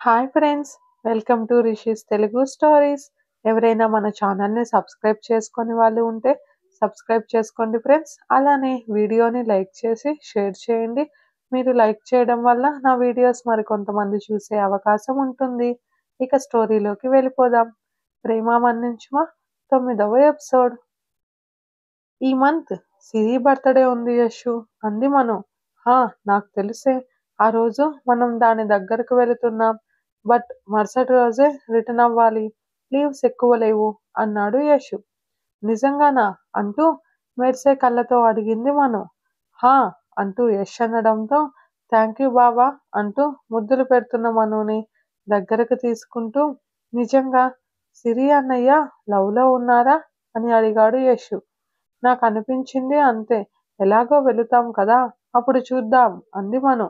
Hi friends, welcome to Rishi's Telugu stories. ఎవరైనా మన ఛానల్ని సబ్స్క్రైబ్ చేసుకొని వాళ్ళు ఉంటే సబ్స్క్రైబ్ చేసుకోండి ఫ్రెండ్స్. అలానే వీడియోని లైక్ చేసి షేర్ చేయండి. మీరు లైక్ చేయడం వల్ల నా వీడియోస్ మరికొంతమంది చూసే అవకాశం ఉంటుంది. ఇక స్టోరీలోకి వెళ్ళిపోదాం. ప్రేమ మన్నించుమా 9వ ఎపిసోడ్. ఈ మంత్ సిరి బర్త్డే ఉంది యశు, అంది మను. హా, నాకు తెలిసే. ఆ రోజు మనం దాని దగ్గరకు వెళుతున్నాం. బట్ మరుసటి రోజే రిటర్న్ అవ్వాలి. లీవ్స్ ఎక్కువ లేవు అన్నాడు యశు. నిజంగానా అంటూ మెరిసే కళ్ళతో అడిగింది మను. హా అంటూ యశ్ అనడంతో థ్యాంక్ యూ బావా అంటూ ముద్దులు పెడుతున్న మనుని దగ్గరకు తీసుకుంటూ నిజంగా సిరి అన్నయ్య లవ్లో ఉన్నారా అని అడిగాడు యశు. నాకు అనిపించింది అంతే. ఎలాగో వెళుతాం కదా, అప్పుడు చూద్దాం అంది మను.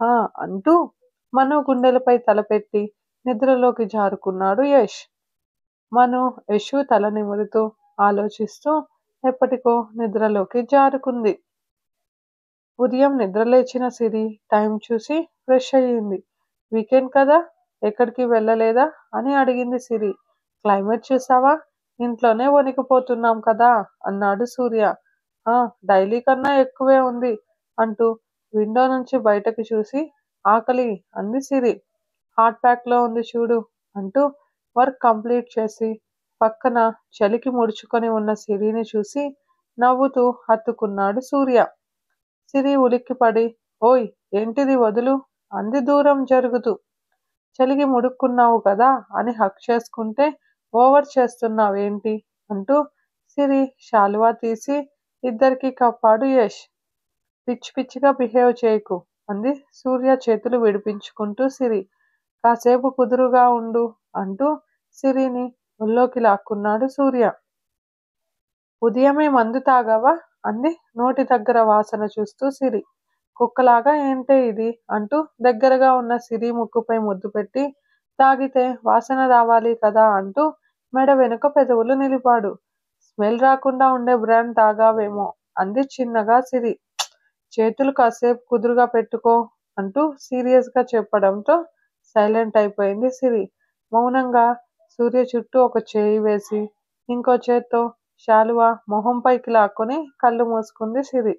హా అంటూ మను గుండెలపై తలపెట్టి నిద్రలోకి జారుకున్నాడు యష్. మను యశు తల నిమురుతూ ఆలోచిస్తూ ఎప్పటికో నిద్రలోకి జారుకుంది. ఉదయం నిద్రలేచిన సిరి టైం చూసి ఫ్రెష్ అయ్యింది. వీకెండ్ కదా, ఎక్కడికి వెళ్ళలేదా అని అడిగింది సిరి. క్లైమేట్ చూసావా, ఇంట్లోనే వణికిపోతున్నాం కదా అన్నాడు సూర్య. ఆ, డైలీ కన్నా ఎక్కువే ఉంది అంటూ విండో నుంచి బయటకు చూసి ఆకలి అంది సిరి. హాట్ ప్యాక్లో ఉంది చూడు అంటూ వర్క్ కంప్లీట్ చేసి పక్కన చలికి ముడుచుకొని ఉన్న సిరిని చూసి నవ్వుతూ హత్తుకున్నాడు సూర్య. సిరి ఉలిక్కిపడి ఓయ్ ఏంటిది వదులు అంది దూరం జరుగుతూ. చలికి ముడుక్కున్నావు కదా అని హక్ చేసుకుంటే ఓవర్ చేస్తున్నావేంటి అంటూ సిరి శాలువా తీసి ఇద్దరికి కప్పాడు యష్. పిచ్చి పిచ్చిగా బిహేవ్ చేయకు అంది సూర్య చేతులు విడిపించుకుంటూ సిరి. కాసేపు కుదురుగా ఉండు అంటూ సిరిని ఒళ్ళోకి లాక్కున్నాడు సూర్య. ఉదయమే మందు తాగావా అంది నోటి దగ్గర వాసన చూస్తూ సిరి. కుక్కలాగా ఏంటే ఇది అంటూ దగ్గరగా ఉన్న సిరి ముక్కుపై ముద్దు పెట్టి తాగితే వాసన రావాలి కదా అంటూ మెడ వెనుక పెదవులు నిలిపాడు. స్మెల్ రాకుండా ఉండే బ్రాండ్ తాగావేమో అంది చిన్నగా సిరి. చేతులు కాసేపు కుదురుగా పెట్టుకో అంటూ సీరియస్గా చెప్పడంతో సైలెంట్ అయిపోయింది సిరి. మౌనంగా సూర్య చుట్టూ ఒక చేయి వేసి ఇంకో చేత్తో శాలువా మొహం పైకి లాక్కొని కళ్ళు మూసుకుంది సిరి.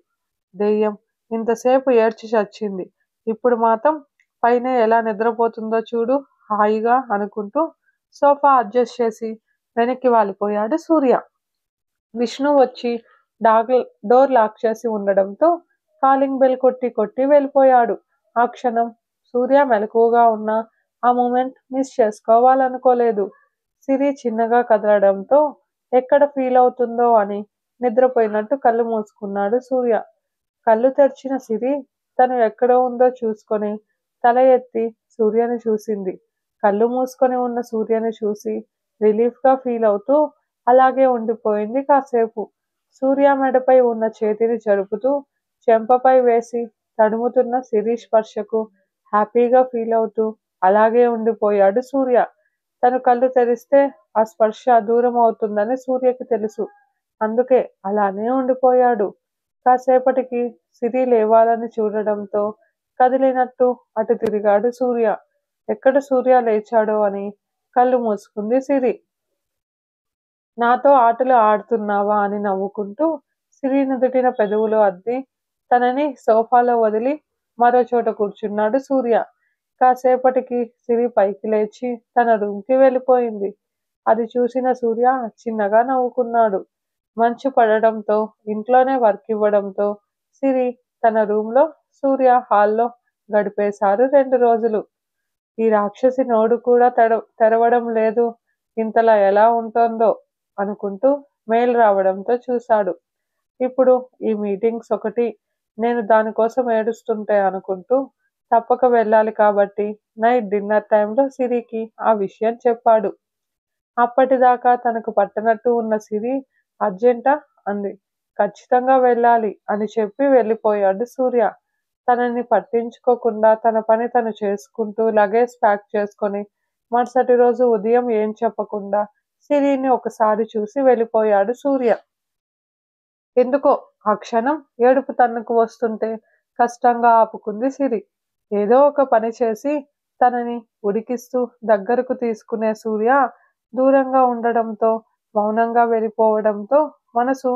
దెయ్యం ఇంతసేపు ఏడ్చి చచ్చింది, ఇప్పుడు మాత్రం పైన ఎలా నిద్రపోతుందో చూడు హాయిగా అనుకుంటూ సోఫా అడ్జస్ట్ చేసి వెనక్కి వాలిపోయాడు సూర్య. విష్ణు వచ్చి డోర్ లాక్ చేసి ఉండడంతో కాలింగ్ బెల్ కొట్టి కొట్టి వెళ్ళిపోయాడు. ఆ క్షణం సూర్య మెలకువగా ఉన్న ఆ మూమెంట్ మిస్ చేసుకోవాలనుకోలేదు. సిరి చిన్నగా కదలడంతో ఎక్కడ ఫీల్ అవుతుందో అని నిద్రపోయినట్టు కళ్ళు మూసుకున్నాడు సూర్య. కళ్ళు తెరిచిన సిరి తను ఎక్కడ ఉందో చూసుకొని తల ఎత్తి సూర్యని చూసింది. కళ్ళు మూసుకొని ఉన్న సూర్యని చూసి రిలీఫ్గా ఫీల్ అవుతూ అలాగే ఉండిపోయింది కాసేపు. సూర్య మెడపై ఉన్న చేతిని జరుపుతూ చెంపపై వేసి తడుముతున్న సిరి స్పర్శకు హ్యాపీగా ఫీల్ అవుతూ అలాగే ఉండిపోయాడు సూర్య. తను కళ్ళు తెరిస్తే ఆ స్పర్శ దూరం అవుతుందని సూర్యకి తెలుసు. అందుకే అలానే ఉండిపోయాడు. కాసేపటికి సిరి లేవాలని చూడడంతో కదిలినట్టు అటు తిరిగాడు సూర్య. ఎక్కడ సూర్య లేచాడో అని కళ్ళు మూసుకుంది సిరి. నాతో ఆటలు ఆడుతున్నావా అని నవ్వుకుంటూ సిరి నుదుటిన పెదవులు అద్ది తనని సోఫాలో వదిలి మరో చోట కూర్చున్నాడు సూర్య. కాసేపటికి సిరి పైకి లేచి తన రూమ్కి వెళ్ళిపోయింది. అది చూసిన సూర్య చిన్నగా నవ్వుకున్నాడు. మంచు పడడంతో ఇంట్లోనే వర్క్ ఇవ్వడంతో సిరి తన రూమ్లో, సూర్య హాల్లో గడిపేశారు 2 రోజులు. ఈ రాక్షసి నోరు కూడా తెరవడం లేదు, ఇంతలా ఎలా ఉంటోందో అనుకుంటూ మెయిల్ రావడంతో చూశాడు. ఇప్పుడు ఈ మీటింగ్స్ ఒకటి, నేను దానికోసం ఏడుస్తుంటే అనుకుంటూ తప్పక వెళ్ళాలి కాబట్టి నైట్ డిన్నర్ టైంలో సిరికి ఆ విషయం చెప్పాడు. అప్పటిదాకా తనకు పట్టనట్టు ఉన్న సిరి అర్జెంటా అంది. ఖచ్చితంగా వెళ్ళాలి అని చెప్పి వెళ్ళిపోయాడు సూర్య. తనని పట్టించుకోకుండా తన పని తను చేసుకుంటూ లగేజ్ ప్యాక్ చేసుకొని మరుసటి రోజు ఉదయం ఏం చెప్పకుండా సిరిని ఒకసారి చూసి వెళ్ళిపోయాడు సూర్య. ఎందుకో ఆ క్షణం ఏడుపు తన్నుకు వస్తుంటే కష్టంగా ఆపుకుంది సిరి. ఏదో ఒక పని చేసి తనని ఉడికిస్తూ దగ్గరకు తీసుకునే సూర్య దూరంగా ఉండడంతో, మౌనంగా వెళ్ళిపోవడంతో మనసు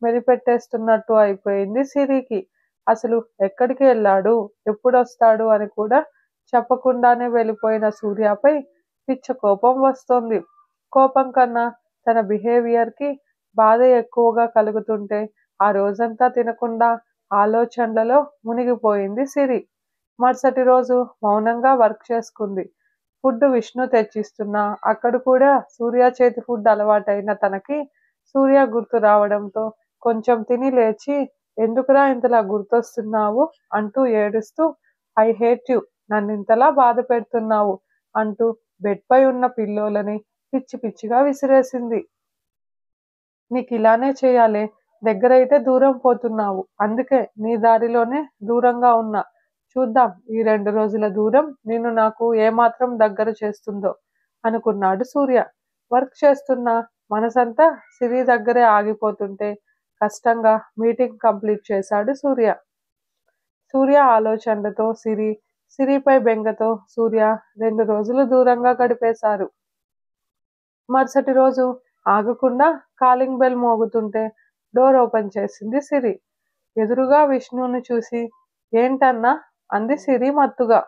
మెలిపెట్టేస్తున్నట్టు అయిపోయింది సిరికి. అసలు ఎక్కడికి వెళ్ళాడు, ఎప్పుడొస్తాడు అని కూడా చెప్పకుండానే వెళ్ళిపోయిన సూర్యపై పిచ్చ కోపం వస్తోంది. కోపం కన్నా తన బిహేవియర్‌కి బాధ ఎక్కువగా కలుగుతుంటే ఆ రోజంతా తినకుండా ఆలోచనలలో మునిగిపోయింది సిరి. మరుసటి రోజు మౌనంగా వర్క్ చేసుకుంది. ఫుడ్ విష్ణు తెచ్చిస్తున్నా అక్కడ కూడా సూర్య చేతి ఫుడ్ అలవాటైన తనకి సూర్య గుర్తు రావడంతో కొంచెం తిని లేచి, ఎందుకురా ఇంతలా గుర్తొస్తున్నావు అంటూ ఏడుస్తూ, ఐ హేట్ యూ, నన్నింతలా బాధ పెడుతున్నావు అంటూ బెడ్ పై ఉన్న పిల్లోలని పిచ్చి పిచ్చిగా విసిరేసింది. నీకిలానే చేయాలే, దగ్గరైతే దూరం పోతున్నావు. అందుకే నీ దారిలోనే దూరంగా ఉన్నా. చూద్దాం ఈ 2 రోజుల దూరం నిన్ను నాకు ఏమాత్రం దగ్గర చేస్తుందో అనుకున్నాడు సూర్య. వర్క్ చేస్తున్న మనసంతా సిరి దగ్గరే ఆగిపోతుంటే కష్టంగా మీటింగ్ కంప్లీట్ చేశాడు సూర్య. సూర్య ఆలోచనలతో సిరి, సిరిపై బెంగతో సూర్య 2 రోజులు దూరంగా గడిపేశారు. మరుసటి రోజు ఆగకుండా కాలింగ్ బెల్ మోగుతుంటే డోర్ ఓపెన్ చేసింది సిరి. ఎదురుగా విష్ణుని చూసి, ఏంటన్నా అంది సిరి మత్తుగా.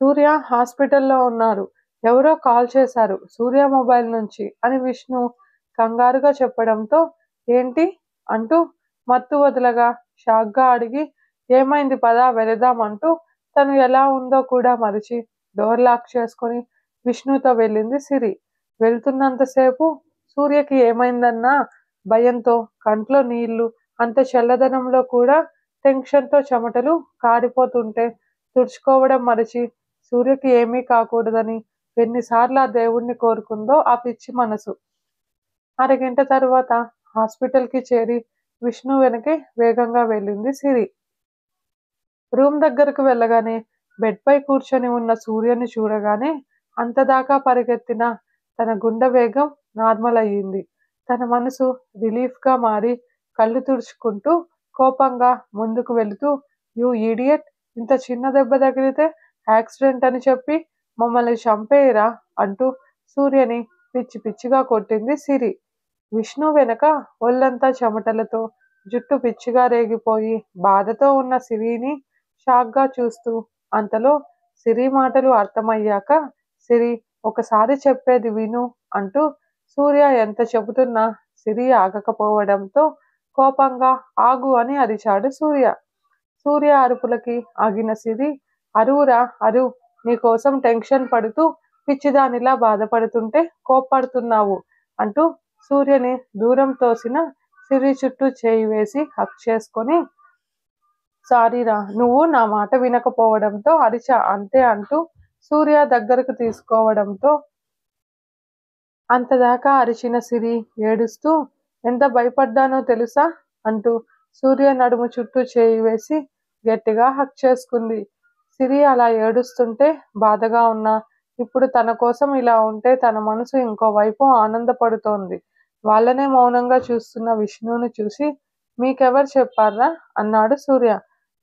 సూర్య హాస్పిటల్లో ఉన్నారు, ఎవరో కాల్ చేశారు సూర్య మొబైల్ నుంచి అని విష్ణు కంగారుగా చెప్పడంతో, ఏంటి అంటూ మత్తు వదలగా షాక్గా అడిగి, ఏమైంది పదా వెళదాం అంటూ తను ఎలా ఉందో కూడా మరిచి డోర్ లాక్ చేసుకొని విష్ణుతో వెళ్ళింది సిరి. వెళ్తున్నంతసేపు సూర్యకి ఏమైందన్న భయంతో కంట్లో నీళ్లు, అంత చల్లదనంలో కూడా టెన్షన్తో చెమటలు కారిపోతుంటే తుడుచుకోవడం మరిచి సూర్యకి ఏమీ కాకూడదని ఎన్నిసార్లు ఆ దేవుణ్ణి కోరుకుందో ఆ పిచ్చి మనసు. అరగంట తరువాత హాస్పిటల్కి చేరి విష్ణు వెనకే వేగంగా వెళ్ళింది సిరి. రూమ్ దగ్గరకు వెళ్ళగానే బెడ్ పై కూర్చొని ఉన్న సూర్యని చూడగానే అంతదాకా పరిగెత్తిన తన గుండె వేగం నార్మల్ అయ్యింది. తన మనసు రిలీఫ్గా మారి కళ్ళు తుడుచుకుంటూ కోపంగా ముందుకు వెళుతూ, యూ ఈడియట్, ఇంత చిన్న దెబ్బ తగిలితే యాక్సిడెంట్ అని చెప్పి మమ్మల్ని చంపేయరా అంటూ సూర్యని పిచ్చి పిచ్చిగా కొట్టింది సిరి. విష్ణు వెనక ఒళ్ళంతా చెమటలతో జుట్టు పిచ్చిగా రేగిపోయి బాధతో ఉన్న సిరిని షాక్గా చూస్తూ, అంతలో సిరి మాటలు అర్థమయ్యాక, సిరి ఒకసారి చెప్పేది విను అంటూ సూర్య ఎంత చెబుతున్నా సిరి ఆగకపోవడంతో కోపంగా ఆగు అని అరిచాడు సూర్య. సూర్య అరుపులకి ఆగిన సిరి, అరువురా అరు, నీకోసం టెన్షన్ పడుతూ పిచ్చిదానిలా బాధపడుతుంటే కోప్పడుతున్నావు అంటూ సూర్యని దూరం తోసిన సిరి చుట్టూ చేయి వేసి హక్ చేసుకొని, సారీరా, నువ్వు నా మాట వినకపోవడంతో అరిచా అంతే అంటూ సూర్య దగ్గరకు తీసుకోవడంతో అంతదాకా అరిచిన సిరి ఏడుస్తూ, ఎంత భయపడ్డానో తెలుసా అంటూ సూర్య నడుము చుట్టూ చేయి వేసి గట్టిగా హక్ చేసుకుంది. సిరి అలా ఏడుస్తుంటే బాధగా ఉన్నా ఇప్పుడు తన కోసం ఇలా ఉంటే తన మనసు ఇంకోవైపు ఆనందపడుతోంది. వాళ్ళనే మౌనంగా చూస్తున్న విష్ణుని చూసి, మీకెవరు చెప్పారా అన్నాడు సూర్య.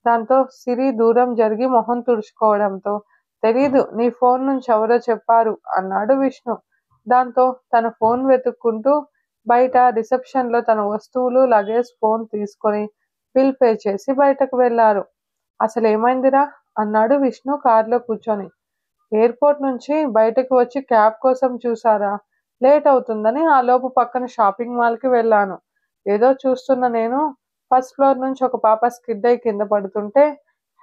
దాంతో సిరి దూరం జరిగి మొహం తుడుచుకోవడంతో, తెలీదు, నీ ఫోన్ నుంచి ఎవరో చెప్పారు అన్నాడు విష్ణు. దాంతో తన ఫోన్ వెతుక్కుంటూ బయట రిసెప్షన్లో తన వస్తువులు లగేజ్ ఫోన్ తీసుకొని బిల్ పే చేసి బయటకు వెళ్లారు. అసలేమైందిరా అన్నాడు విష్ణు కారులో కూర్చొని. ఎయిర్పోర్ట్ నుంచి బయటకు వచ్చి క్యాబ్ కోసం చూసారా, లేట్ అవుతుందని ఆ లోపు పక్కన షాపింగ్ మాల్కి వెళ్ళాను. ఏదో చూస్తున్న నేను ఫస్ట్ ఫ్లోర్ నుంచి ఒక పాప స్కిడ్ అయి కింద పడుతుంటే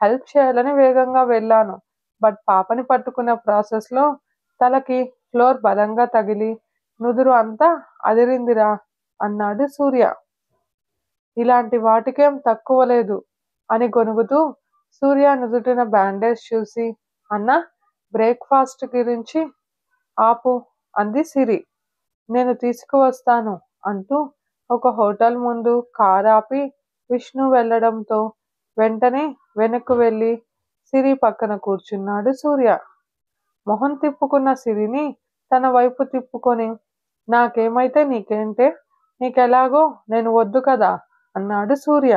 హెల్ప్ చేయాలని వేగంగా వెళ్ళాను. బట్ పాపని పట్టుకునే ప్రాసెస్లో తలకి ఫ్లోర్ బలంగా తగిలి నుదురు అంతా అదిరిందిరా అన్నాడు సూర్య. ఇలాంటి వాటికేం తక్కువ లేదు అని గొనుగుతూ సూర్య నుదుటిన బ్యాండేజ్ చూసి, అన్నా, బ్రేక్ఫాస్ట్ గురించి ఆపు అంది సిరి. నేను తీసుకువస్తాను అంటూ ఒక హోటల్ ముందు కారు ఆపి విష్ణు వెళ్ళడంతో వెంటనే వెనక్కు వెళ్ళి సిరి పక్కన కూర్చున్నాడు సూర్య. మొహం తిప్పుకున్న సిరిని తన వైపు తిప్పుకొని, నాకేమైతే నీకేంటే, నీకెలాగో నేను వద్దు కదా అన్నాడు సూర్య.